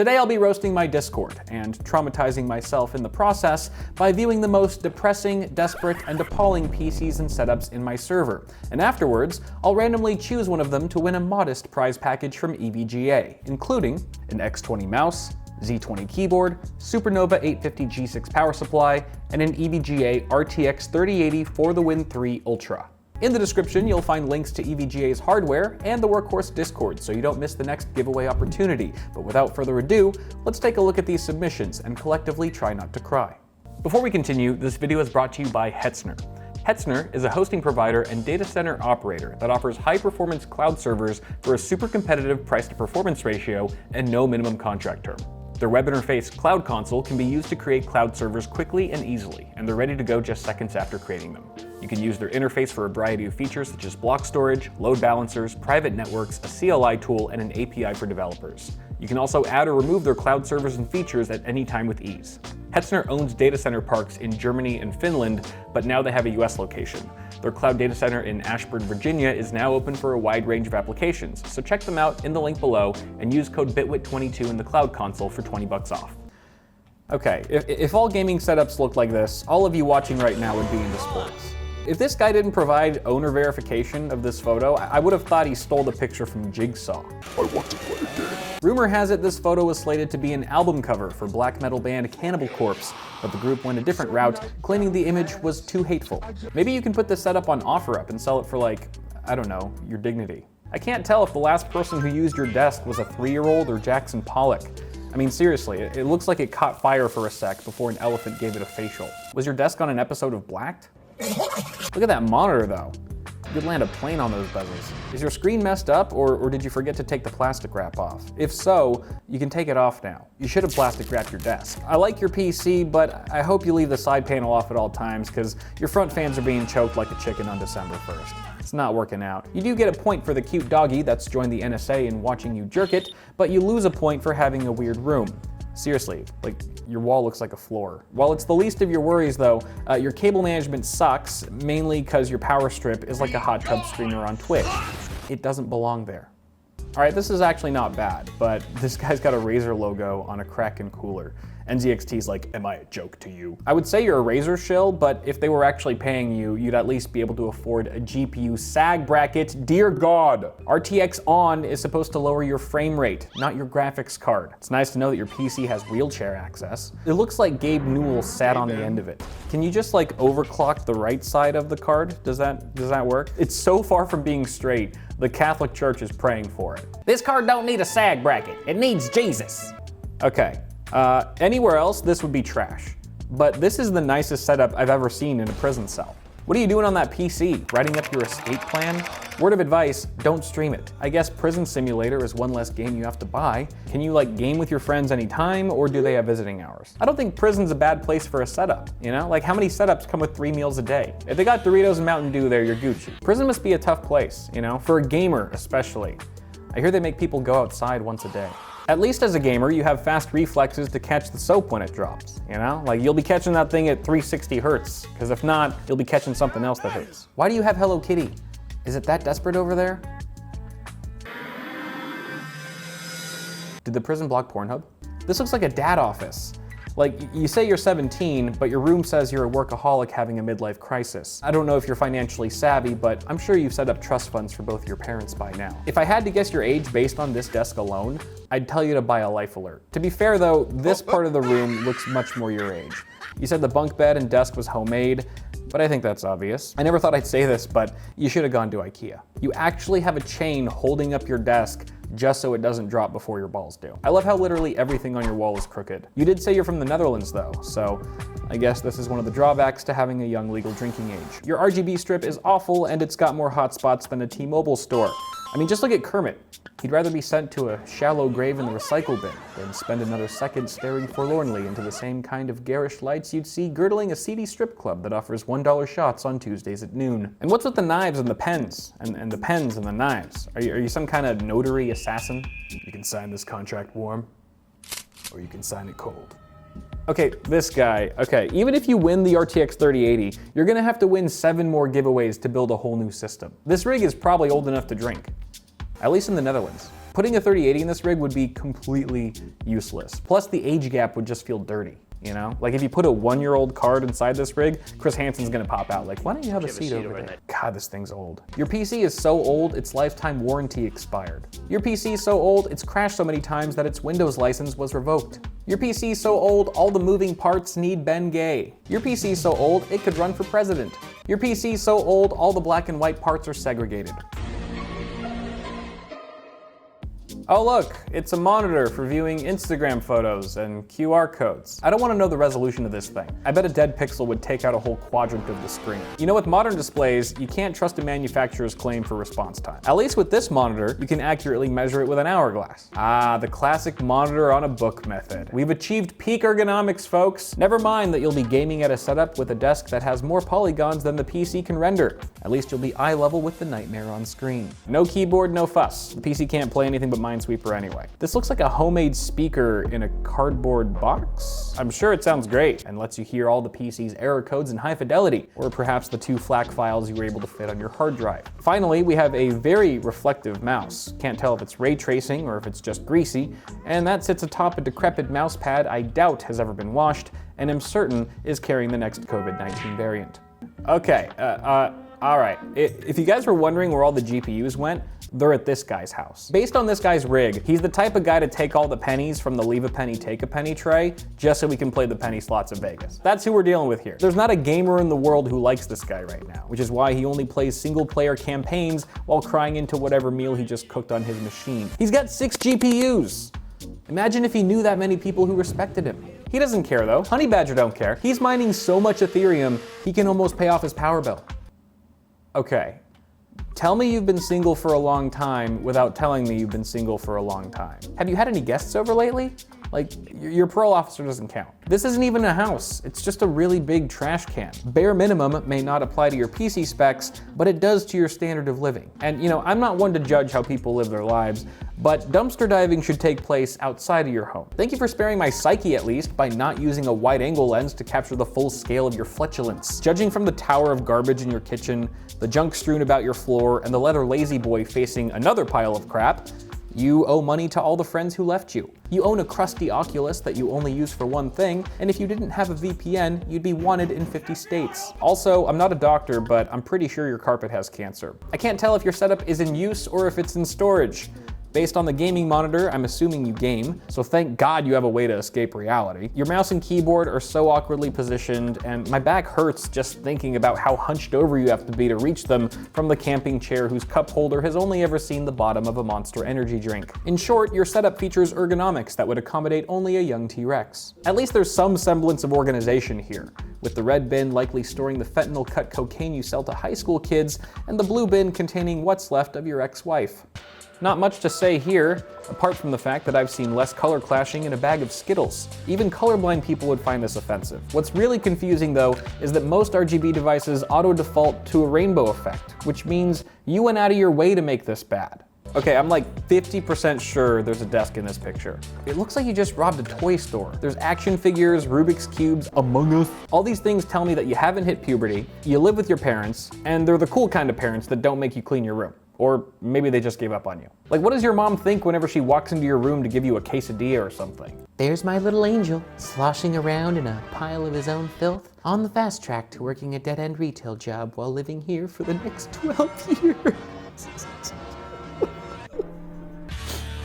Today I'll be roasting my Discord and traumatizing myself in the process by viewing the most depressing, desperate, and appalling PCs and setups in my server. And afterwards, I'll randomly choose one of them to win a modest prize package from EVGA, including an X20 mouse, Z20 keyboard, Supernova 850 G6 power supply, and an EVGA RTX 3080 For the Win 3 Ultra. In the description, you'll find links to EVGA's hardware and the Workhorse Discord, so you don't miss the next giveaway opportunity. But without further ado, let's take a look at these submissions and collectively try not to cry. Before we continue, this video is brought to you by Hetzner. Hetzner is a hosting provider and data center operator that offers high-performance cloud servers for a super competitive price-to-performance ratio and no minimum contract term. Their web interface Cloud Console can be used to create cloud servers quickly and easily, and they're ready to go just seconds after creating them. You can use their interface for a variety of features such as block storage, load balancers, private networks, a CLI tool, and an API for developers. You can also add or remove their cloud servers and features at any time with ease. Hetzner owns data center parks in Germany and Finland, but now they have a US location. Their cloud data center in Ashburn, Virginia is now open for a wide range of applications, so check them out in the link below and use code BITWIT.TECH in the Cloud Console for 20 bucks off. Okay, if all gaming setups looked like this, all of you watching right now would be into sports. If this guy didn't provide owner verification of this photo, I would have thought he stole the picture from Jigsaw. I want to play a game. Rumor has it this photo was slated to be an album cover for black metal band Cannibal Corpse, but the group went a different route, claiming the image was too hateful. Maybe you can put this setup on OfferUp and sell it for like, I don't know, your dignity. I can't tell if the last person who used your desk was a 3-year-old or Jackson Pollock. I mean, seriously, it looks like it caught fire for a sec before an elephant gave it a facial. Was your desk on an episode of Blacked? Look at that monitor though. You could land a plane on those bezels. Is your screen messed up or did you forget to take the plastic wrap off? If so, you can take it off now. You should have plastic wrapped your desk. I like your PC, but I hope you leave the side panel off at all times because your front fans are being choked like a chicken on December 1st. It's not working out. You do get a point for the cute doggy that's joined the NSA and watching you jerk it, but you lose a point for having a weird room. Seriously, like, your wall looks like a floor. While it's the least of your worries though, your cable management sucks, mainly because your power strip is like a hot tub streamer on Twitch. It doesn't belong there. All right, this is actually not bad, but this guy's got a Razer logo on a Kraken cooler. NZXT's like, am I a joke to you? I would say you're a Razer shill, but if they were actually paying you, you'd at least be able to afford a GPU sag bracket. Dear God! RTX On is supposed to lower your frame rate, not your graphics card. It's nice to know that your PC has wheelchair access. It looks like Gabe Newell sat on the end of it. Can you just like overclock the right side of the card? Does that work? It's so far from being straight, the Catholic Church is praying for it. This card don't need a sag bracket, it needs Jesus. Okay. Anywhere else, this would be trash. But this is the nicest setup I've ever seen in a prison cell. What are you doing on that PC? Writing up your escape plan? Word of advice, don't stream it. I guess Prison Simulator is one less game you have to buy. Can you like game with your friends anytime, or do they have visiting hours? I don't think prison's a bad place for a setup, you know? Like how many setups come with 3 meals a day? If they got Doritos and Mountain Dew there, you're Gucci. Prison must be a tough place, you know? For a gamer, especially. I hear they make people go outside once a day. At least as a gamer, you have fast reflexes to catch the soap when it drops, you know? Like, you'll be catching that thing at 360 hertz, because if not, you'll be catching something else that hits. Why do you have Hello Kitty? Is it that desperate over there? Did the prison block Pornhub? This looks like a dad office. Like, you say you're 17, but your room says you're a workaholic having a midlife crisis. I don't know if you're financially savvy, but I'm sure you've set up trust funds for both your parents by now. If I had to guess your age based on this desk alone, I'd tell you to buy a Life Alert. To be fair though, this part of the room looks much more your age. You said the bunk bed and desk was homemade, but I think that's obvious. I never thought I'd say this, but you should have gone to IKEA. You actually have a chain holding up your desk just so it doesn't drop before your balls do. I love how literally everything on your wall is crooked. You did say you're from the Netherlands though, so I guess this is one of the drawbacks to having a young legal drinking age. Your RGB strip is awful and it's got more hotspots than a T-Mobile store. I mean, just look at Kermit. He'd rather be sent to a shallow grave in the recycle bin than spend another second staring forlornly into the same kind of garish lights you'd see girdling a seedy strip club that offers $1 shots on Tuesdays at noon. And what's with the knives and the pens? And the pens and the knives? Are you some kind of notary assassin? You can sign this contract warm, or you can sign it cold. Okay, this guy. Okay, even if you win the RTX 3080, you're gonna have to win 7 more giveaways to build a whole new system. This rig is probably old enough to drink, at least in the Netherlands. Putting a 3080 in this rig would be completely useless. Plus the age gap would just feel dirty. You know, like if you put a 1-year-old card inside this rig, Chris Hansen's gonna pop out like, why don't you have a seat over there? God, this thing's old. Your PC is so old, its lifetime warranty expired. Your PC is so old, it's crashed so many times that its Windows license was revoked. Your PC is so old, all the moving parts need Ben Gay. Your PC is so old, it could run for president. Your PC is so old, all the black and white parts are segregated. Oh look, it's a monitor for viewing Instagram photos and QR codes. I don't want to know the resolution of this thing. I bet a dead pixel would take out a whole quadrant of the screen. You know, with modern displays, you can't trust a manufacturer's claim for response time. At least with this monitor, you can accurately measure it with an hourglass. Ah, the classic monitor on a book method. We've achieved peak ergonomics, folks. Never mind that you'll be gaming at a setup with a desk that has more polygons than the PC can render. At least you'll be eye level with the nightmare on screen. No keyboard, no fuss. The PC can't play anything but Minesweeper anyway. This looks like a homemade speaker in a cardboard box. I'm sure it sounds great and lets you hear all the PC's error codes in high fidelity, or perhaps the 2 FLAC files you were able to fit on your hard drive. Finally, we have a very reflective mouse. Can't tell if it's ray tracing or if it's just greasy, and that sits atop a decrepit mouse pad I doubt has ever been washed, and am certain is carrying the next COVID-19 variant. Okay, all right. If you guys were wondering where all the GPUs went, they're at this guy's house. Based on this guy's rig, he's the type of guy to take all the pennies from the leave a penny, take a penny tray, just so we can play the penny slots of Vegas. That's who we're dealing with here. There's not a gamer in the world who likes this guy right now, which is why he only plays single player campaigns while crying into whatever meal he just cooked on his machine. He's got 6 GPUs. Imagine if he knew that many people who respected him. He doesn't care though. Honey Badger don't care. He's mining so much Ethereum, he can almost pay off his power bill. Okay. Tell me you've been single for a long time without telling me you've been single for a long time. Have you had any guests over lately? Like, your parole officer doesn't count. This isn't even a house, it's just a really big trash can. Bare minimum may not apply to your PC specs, but it does to your standard of living. And you know, I'm not one to judge how people live their lives, but dumpster diving should take place outside of your home. Thank you for sparing my psyche at least by not using a wide-angle lens to capture the full scale of your flatulence. Judging from the tower of garbage in your kitchen, the junk strewn about your floor, and the leather lazy boy facing another pile of crap, you owe money to all the friends who left you. You own a crusty Oculus that you only use for one thing, and if you didn't have a VPN, you'd be wanted in 50 states. Also, I'm not a doctor, but I'm pretty sure your carpet has cancer. I can't tell if your setup is in use or if it's in storage. Based on the gaming monitor, I'm assuming you game, so thank God you have a way to escape reality. Your mouse and keyboard are so awkwardly positioned, and my back hurts just thinking about how hunched over you have to be to reach them from the camping chair whose cup holder has only ever seen the bottom of a Monster Energy drink. In short, your setup features ergonomics that would accommodate only a young T-Rex. At least there's some semblance of organization here, with the red bin likely storing the fentanyl-cut cocaine you sell to high school kids, and the blue bin containing what's left of your ex-wife. Not much to say here, apart from the fact that I've seen less color clashing in a bag of Skittles. Even colorblind people would find this offensive. What's really confusing though is that most RGB devices auto-default to a rainbow effect, which means you went out of your way to make this bad. Okay, I'm like 50% sure there's a desk in this picture. It looks like you just robbed a toy store. There's action figures, Rubik's Cubes, Among Us. All these things tell me that you haven't hit puberty, you live with your parents, and they're the cool kind of parents that don't make you clean your room. Or maybe they just gave up on you. Like, what does your mom think whenever she walks into your room to give you a quesadilla or something? There's my little angel, sloshing around in a pile of his own filth, on the fast track to working a dead-end retail job while living here for the next 12 years.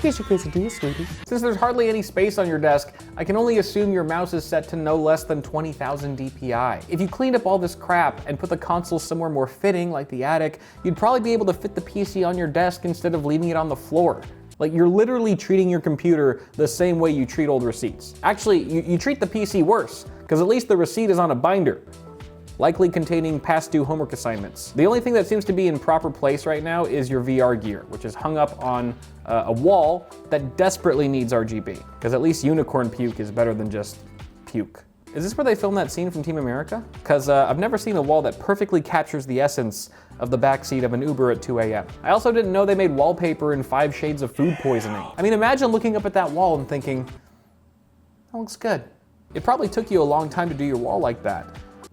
Here's your quesadilla, sweetie. Since there's hardly any space on your desk, I can only assume your mouse is set to no less than 20,000 DPI. If you cleaned up all this crap and put the console somewhere more fitting, like the attic, you'd probably be able to fit the PC on your desk instead of leaving it on the floor. Like, you're literally treating your computer the same way you treat old receipts. Actually, you treat the PC worse, because at least the receipt is on a binder, likely containing past due homework assignments. The only thing that seems to be in proper place right now is your VR gear, which is hung up on a wall that desperately needs RGB, because at least unicorn puke is better than just puke. Is this where they filmed that scene from Team America? Because I've never seen a wall that perfectly captures the essence of the backseat of an Uber at 2 a.m. I also didn't know they made wallpaper in 5 shades of food poisoning. I mean, imagine looking up at that wall and thinking, that looks good. It probably took you a long time to do your wall like that,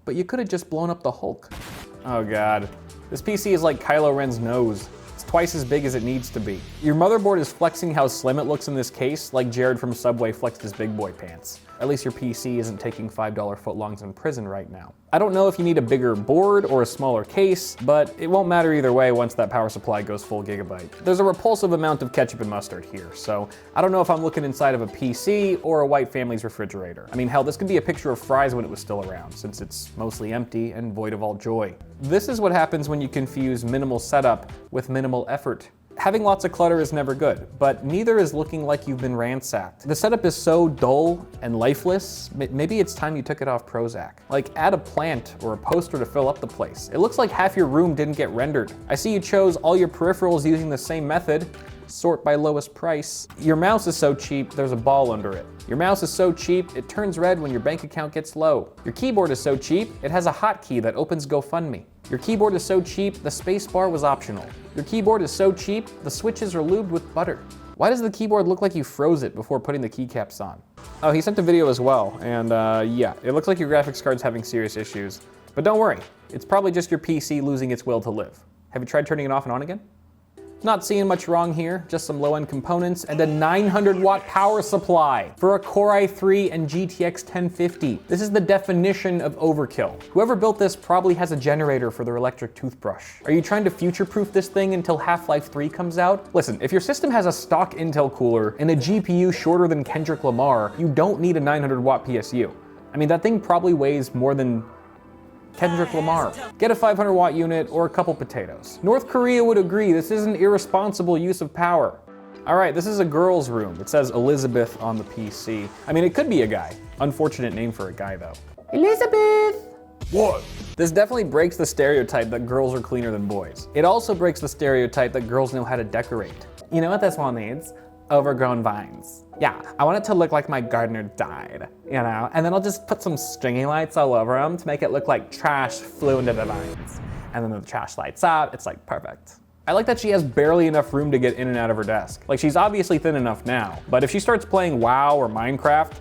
but you could have just blown up the Hulk. Oh God, this PC is like Kylo Ren's nose. It's twice as big as it needs to be. Your motherboard is flexing how slim it looks in this case, like Jared from Subway flexed his big boy pants. At least your PC isn't taking $5 footlongs in prison right now. I don't know if you need a bigger board or a smaller case, but it won't matter either way once that power supply goes full gigabyte. There's a repulsive amount of ketchup and mustard here, so I don't know if I'm looking inside of a PC or a white family's refrigerator. I mean, hell, this could be a picture of fries when it was still around, since it's mostly empty and void of all joy. This is what happens when you confuse minimal setup with minimal effort. Having lots of clutter is never good, but neither is looking like you've been ransacked. The setup is so dull and lifeless, maybe it's time you took it off Prozac. Like, add a plant or a poster to fill up the place. It looks like half your room didn't get rendered. I see you chose all your peripherals using the same method. Sort by lowest price. Your mouse is so cheap, there's a ball under it. Your mouse is so cheap, it turns red when your bank account gets low. Your keyboard is so cheap, it has a hotkey that opens GoFundMe. Your keyboard is so cheap, the space bar was optional. Your keyboard is so cheap, the switches are lubed with butter. Why does the keyboard look like you froze it before putting the keycaps on? Oh, he sent a video as well, and yeah, it looks like your graphics card's having serious issues. But don't worry, it's probably just your PC losing its will to live. Have you tried turning it off and on again? Not seeing much wrong here, just some low-end components and a 900-watt power supply for a Core i3 and GTX 1050. This is the definition of overkill. Whoever built this probably has a generator for their electric toothbrush. Are you trying to future-proof this thing until Half-Life 3 comes out? Listen, if your system has a stock Intel cooler and a GPU shorter than Kendrick Lamar, you don't need a 900-watt PSU. I mean, that thing probably weighs more than Kendrick Lamar. Get a 500-watt unit or a couple potatoes. North Korea would agree this is an irresponsible use of power. All right, this is a girl's room. It says Elizabeth on the PC. I mean, it could be a guy. Unfortunate name for a guy, though. Elizabeth! What? This definitely breaks the stereotype that girls are cleaner than boys. It also breaks the stereotype that girls know how to decorate. You know what this one needs? Overgrown vines. Yeah, I want it to look like my gardener died, you know? And then I'll just put some stringy lights all over them to make it look like trash flew into the vines. And then the trash lights out, it's like perfect. I like that she has barely enough room to get in and out of her desk. Like, she's obviously thin enough now, but if she starts playing WoW or Minecraft,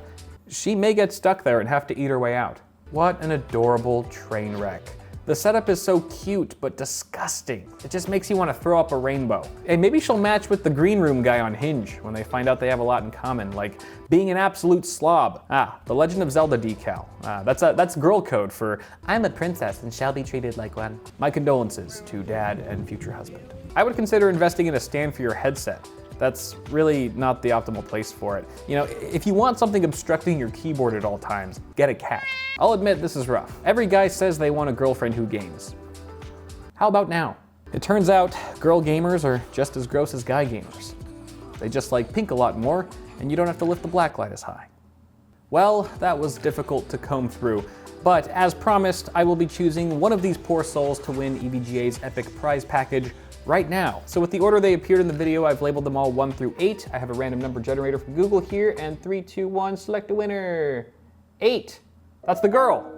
she may get stuck there and have to eat her way out. What an adorable train wreck. The setup is so cute, but disgusting. It just makes you want to throw up a rainbow. And maybe she'll match with the green room guy on Hinge when they find out they have a lot in common, like being an absolute slob. Ah, the Legend of Zelda decal. That's girl code for, I'm a princess and shall be treated like one. My condolences to dad and future husband. I would consider investing in a stand for your headset. That's really not the optimal place for it. You know, if you want something obstructing your keyboard at all times, get a cat. I'll admit this is rough. Every guy says they want a girlfriend who games. How about now? It turns out girl gamers are just as gross as guy gamers. They just like pink a lot more, and you don't have to lift the blacklight as high. Well, that was difficult to comb through, but as promised, I will be choosing one of these poor souls to win EVGA's epic prize package right now. So with the order they appeared in the video, I've labeled them all 1 through 8. I have a random number generator from Google here, and 3, 2, 1, select a winner. 8. That's the girl.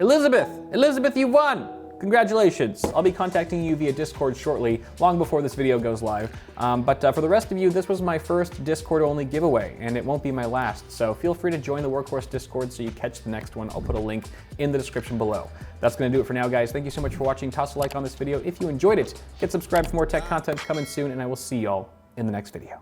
Elizabeth! Elizabeth, you won! Congratulations. I'll be contacting you via Discord shortly, long before this video goes live. But for the rest of you, this was my first Discord-only giveaway, and it won't be my last. So feel free to join the Workhorse Discord so you catch the next one. I'll put a link in the description below. That's gonna do it for now, guys. Thank you so much for watching. Toss a like on this video if you enjoyed it. Get subscribed for more tech content coming soon, and I will see y'all in the next video.